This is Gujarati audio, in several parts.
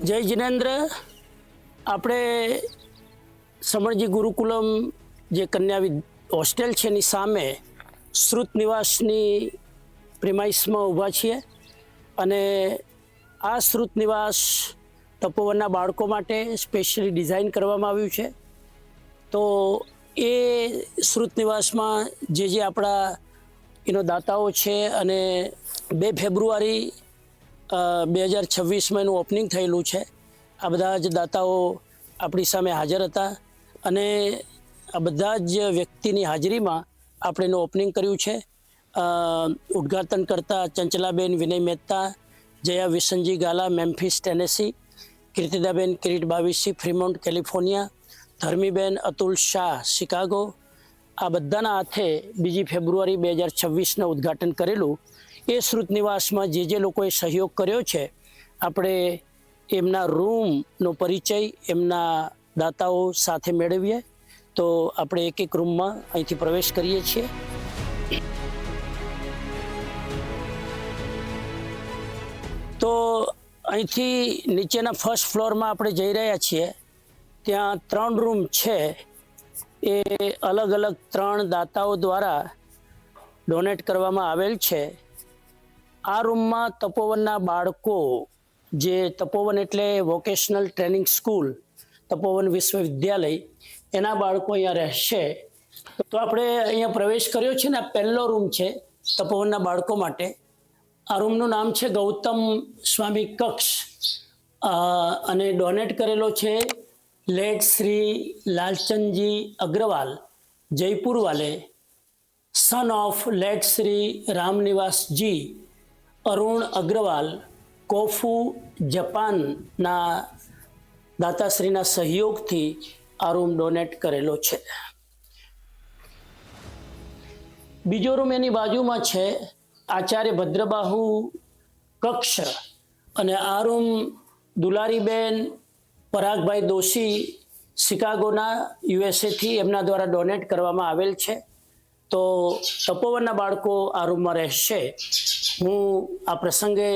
જય જિનેન્દ્ર, આપણે સમણજી ગુરુકુલમ જે કન્યા હોસ્ટેલ છે એની સામે શ્રુત નિવાસની પ્રિમાઇસમાં ઊભા છીએ અને આ શ્રુત નિવાસ તપોવનના બાળકો માટે સ્પેશિયલી ડિઝાઇન કરવામાં આવ્યું છે. તો એ શ્રુત નિવાસમાં જે આપણા દાતાઓ છે અને 2 ફેબ્રુઆરી 2026માં એનું ઓપનિંગ થયેલું છે. આ બધા જ દાતાઓ આપણી સામે હાજર હતા અને આ બધા જ વ્યક્તિની હાજરીમાં આપણે એનું ઓપનિંગ કર્યું છે. ઉદ્ઘાટન કરતા Chanchalaben Vinay Mehta, Jaya Visanji Gala Memphis Tennessee, Kirtidaben Kirit Bavishi Fremont California, Dharmiben Atul Shah Chicago. આ બધાના હાથે 2 ફેબ્રુઆરી 2026ના ઉદ્ઘાટન કરેલું. એ શ્રુત નિવાસમાં જે લોકોએ સહયોગ કર્યો છે, આપણે એમના રૂમનો પરિચય એમના દાતાઓ સાથે મેળવીએ. તો આપણે એક રૂમમાં અહીંથી પ્રવેશ કરીએ છીએ. તો અહીંથી નીચેના ફર્સ્ટ ફ્લોરમાં આપણે જઈ રહ્યા છીએ. ત્યાં 3 રૂમ છે. એ અલગ અલગ 3 દાતાઓ દ્વારા ડોનેટ કરવામાં આવેલ છે. આ રૂમમાં તપોવનના બાળકો, જે તપોવન એટલે વોકેશનલ ટ્રેનિંગ સ્કૂલ, તપોવન વિશ્વવિદ્યાલય, એના બાળકો અહીંયા રહેશે. તો આપણે અહીંયા પ્રવેશ કર્યો છે ને, આ પહેલો રૂમ છે તપોવનના બાળકો માટે. આ રૂમનું નામ છે ગૌતમ સ્વામી કક્ષ અને ડોનેટ કરેલો છે લેટ શ્રી લાલચંદજી અગ્રવાલ જયપુર વાલે, son of late Shri Ramniwasji Arun Agrawal, Kofu જાપાનના દાતાશ્રીના સહયોગથી આ રૂમ ડોનેટ કરેલો છે. બીજો રૂમ એની બાજુમાં છે આચાર્ય ભદ્રબાહુ કક્ષ અને આ રૂમ દુલારીબેન પરાગભાઈ દોશી શિકાગોના યુએસએથી એમના દ્વારા ડોનેટ કરવામાં આવેલ છે. તો તપોવનના બાળકો આ રૂમમાં રહેશે. હું આ પ્રસંગે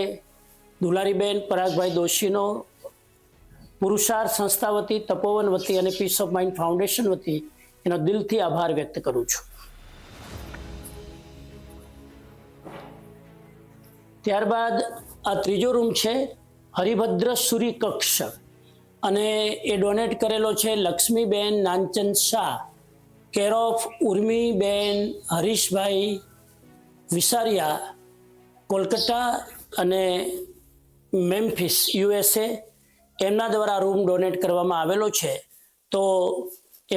દુલારીબેન પરાગભાઈ દોશીનો પુરુષાર્થ સંસ્થા વતી, તપોવન વતી અને પીસ ઓફ માઇન્ડ ફાઉન્ડેશન વતી એનો દિલથી આભાર વ્યક્ત કરું છું. ત્યારબાદ આ ત્રીજો રૂમ છે હરિભદ્ર સુરી કક્ષ અને એ ડોનેટ કરેલો છે લક્ષ્મીબેન નાનચંદ શાહ, કેર ઓફ ઉર્મીબેન હરીશભાઈ વિસારિયા, કોલકાતા અને મેમ્ફિસ યુએસએ. એમના દ્વારા રૂમ ડોનેટ કરવામાં આવેલો છે. તો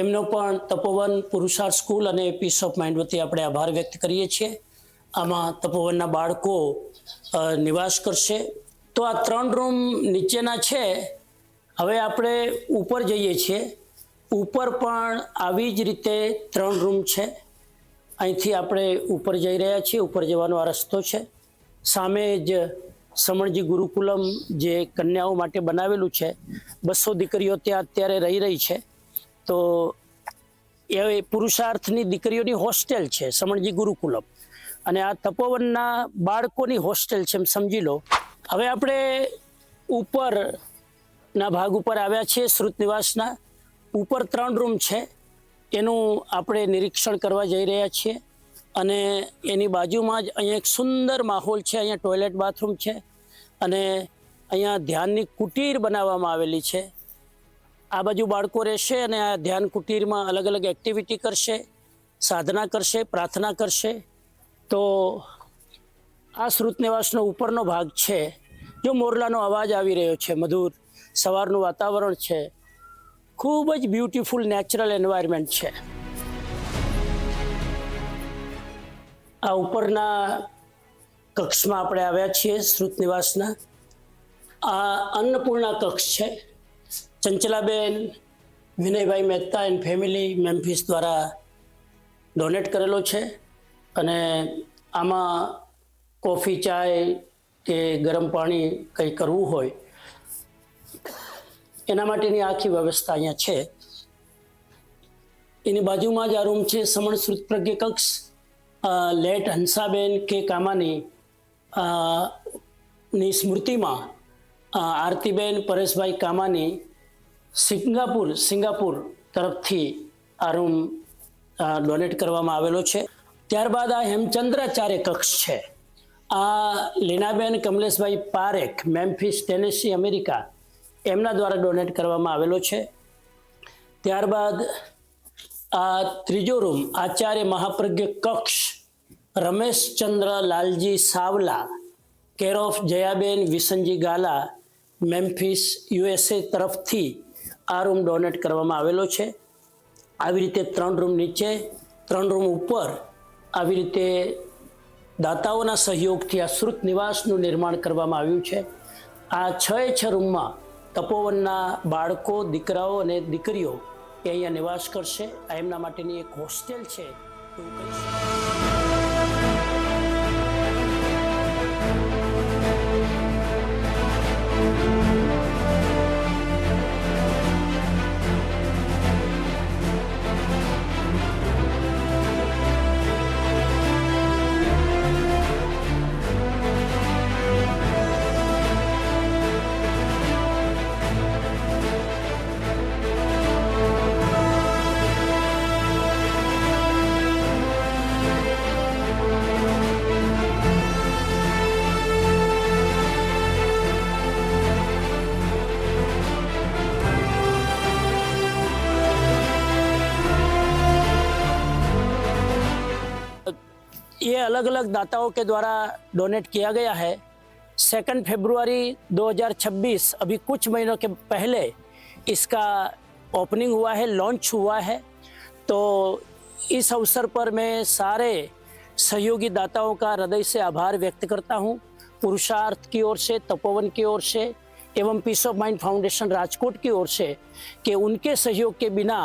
એમનો પણ તપોવન પુરુષાર્થ સ્કૂલ અને પીસ ઓફ માઇન્ડ વતી આપણે આભાર વ્યક્ત કરીએ છીએ. આમાં તપોવનના બાળકો નિવાસ કરશે. તો આ 3 રૂમ નીચેના છે. હવે આપણે ઉપર જઈએ છીએ. ઉપર પણ આવી જ રીતે 3 રૂમ છે. અહીંથી આપણે ઉપર જઈ રહ્યા છીએ. ઉપર જવાનો આ રસ્તો છે. સામે જ સમણજી ગુરુકુલમ જે કન્યાઓ માટે બનાવેલું છે. 200 દીકરીઓ ત્યાં અત્યારે રહી છે. તો એ પુરુષાર્થની દીકરીઓની હોસ્ટેલ છે સમણજી ગુરુકુલમ, અને આ તપોવનના બાળકોની હોસ્ટેલ છે, એમ સમજી લો. હવે આપણે ઉપરના ભાગ ઉપર આવ્યા છીએ. શ્રુત નિવાસના ઉપર 3 રૂમ છે. એનું આપણે નિરીક્ષણ કરવા જઈ રહ્યા છીએ. અને એની બાજુમાં જ અહીંયા એક સુંદર માહોલ છે. અહીંયા ટોયલેટ બાથરૂમ છે અને અહીંયા ધ્યાનની કુટીર બનાવવામાં આવેલી છે. આ બાજુ બાળકો રહેશે અને આ ધ્યાન કુટીરમાં અલગ અલગ એક્ટિવિટી કરશે, સાધના કરશે, પ્રાર્થના કરશે. તો આ શ્રુત નિવાસનો ઉપરનો ભાગ છે. જો મોરલાનો અવાજ આવી રહ્યો છે, મધુર સવારનું વાતાવરણ છે, ખૂબ જ બ્યુટીફુલ નેચરલ એન્વાયરમેન્ટ છે. આ ઉપરના કક્ષમાં આપણે આવ્યા છીએ શ્રુત નિવાસના. આ અન્નપૂર્ણા કક્ષ છે. ચંચલાબેન વિનયભાઈ મહેતા એન્ડ ફેમિલી મેમ્ફિસ દ્વારા ડોનેટ કરેલો છે. અને આમાં કોફી, ચાય કે ગરમ પાણી કંઈ કરવું હોય એના માટેની આખી વ્યવસ્થા અહીંયા છે. એની બાજુમાં જ આ રૂમ છે સમણ શ્રુત પ્રજ્ઞ કક્ષ. લેટ હંસાબેન કે કામાની ની સ્મૃતિમાં આરતીબેન પરેશભાઈ કામાની સિંગાપુર તરફથી આ રૂમ ડોનેટ કરવામાં આવેલો છે. ત્યારબાદ આ હેમચંદ્રાચાર્ય કક્ષ છે. આ લીનાબેન કમલેશભાઈ પારેખ, મેમ્ફિસ ટેનેસી, અમેરિકા, એમના દ્વારા ડોનેટ કરવામાં આવેલો છે. ત્યારબાદ આ ત્રીજો રૂમ આચાર્ય મહાપ્રજ્ઞ કક્ષ Rameshchandra Lalji Savla, care of Jayaben Visanji Gala, Memphis USA તરફથી આ રૂમ ડોનેટ કરવામાં આવેલો છે. આવી રીતે 3 રૂમ નીચે, 3 રૂમ ઉપર આવી રીતે દાતાઓના સહયોગથી આ શ્રુત નિવાસનું નિર્માણ કરવામાં આવ્યું છે. આ 6 રૂમમાં તપોવનના બાળકો, દીકરાઓ અને દીકરીઓ એ અહીંયા નિવાસ કરશે. આ એમના માટેની એક હોસ્ટેલ છે એવું કહી શકાય. ये अलग अलग दाताओं के द्वारा डोनेट किया गया है. 2 फरवरी 2026 अभी कुछ महीनों के पहले इसका ओपनिंग हुआ है, लॉन्च हुआ है. तो इस अवसर पर मैं सारे सहयोगी दाताओं का हृदय से आभार व्यक्त करता हूँ. पुरुषार्थ की ओर से, तपोवन की ओर से एवं peace of mind foundation Rajkot की ओर से कि उनके सहयोग के बिना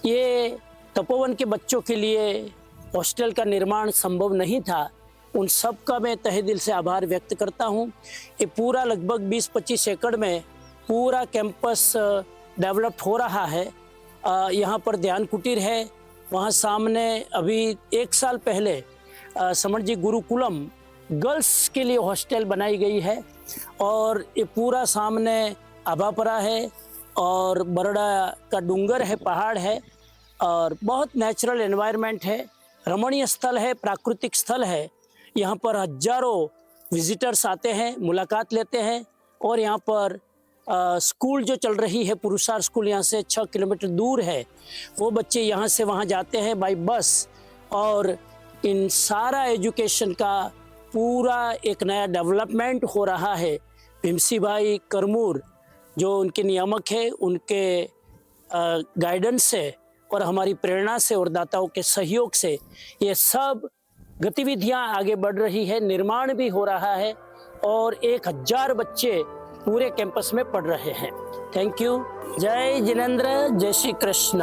ये तपोवन के बच्चों के लिए हॉस्टल का निर्माण संभव नहीं था. उन सब का मैं तहे दिल से आभार व्यक्त करता हूँ. ये पूरा लगभग 20-25 एकड़ में पूरा कैंपस डेवलप्ड हो रहा है. यहाँ पर ध्यान कुटीर है. वहाँ सामने अभी 1 साल पहले समण जी गुरुकुलम गर्ल्स के लिए हॉस्टल बनाई गई है. और ये पूरा सामने आभापरा है और बरड़ा का डूंगर है, पहाड़ है और बहुत नेचुरल एनवायरनमेंट है. रमणीय स्थल है, प्राकृतिक स्थल है. यहाँ पर हजारों विजिटर्स आते हैं, मुलाकात लेते हैं. और यहाँ पर स्कूल जो चल रही है, पुरुषार्थ स्कूल यहाँ से 6 किलोमीटर दूर है. वो बच्चे यहाँ से वहाँ जाते हैं बाय बस. और इन सारा एजुकेशन का पूरा एक नया डेवलपमेंट हो रहा है. भीमसी भाई करमूर जो उनके नियामक है, उनके गाइडेंस से और हमारी प्रेरणा से और दाताओं के सहयोग से ये सब गतिविधियां आगे बढ़ रही है. निर्माण भी हो रहा है और 1000 बच्चे पूरे कैंपस में पढ़ रहे हैं. Thank you. जय जिनेंद्र, जय श्री कृष्ण.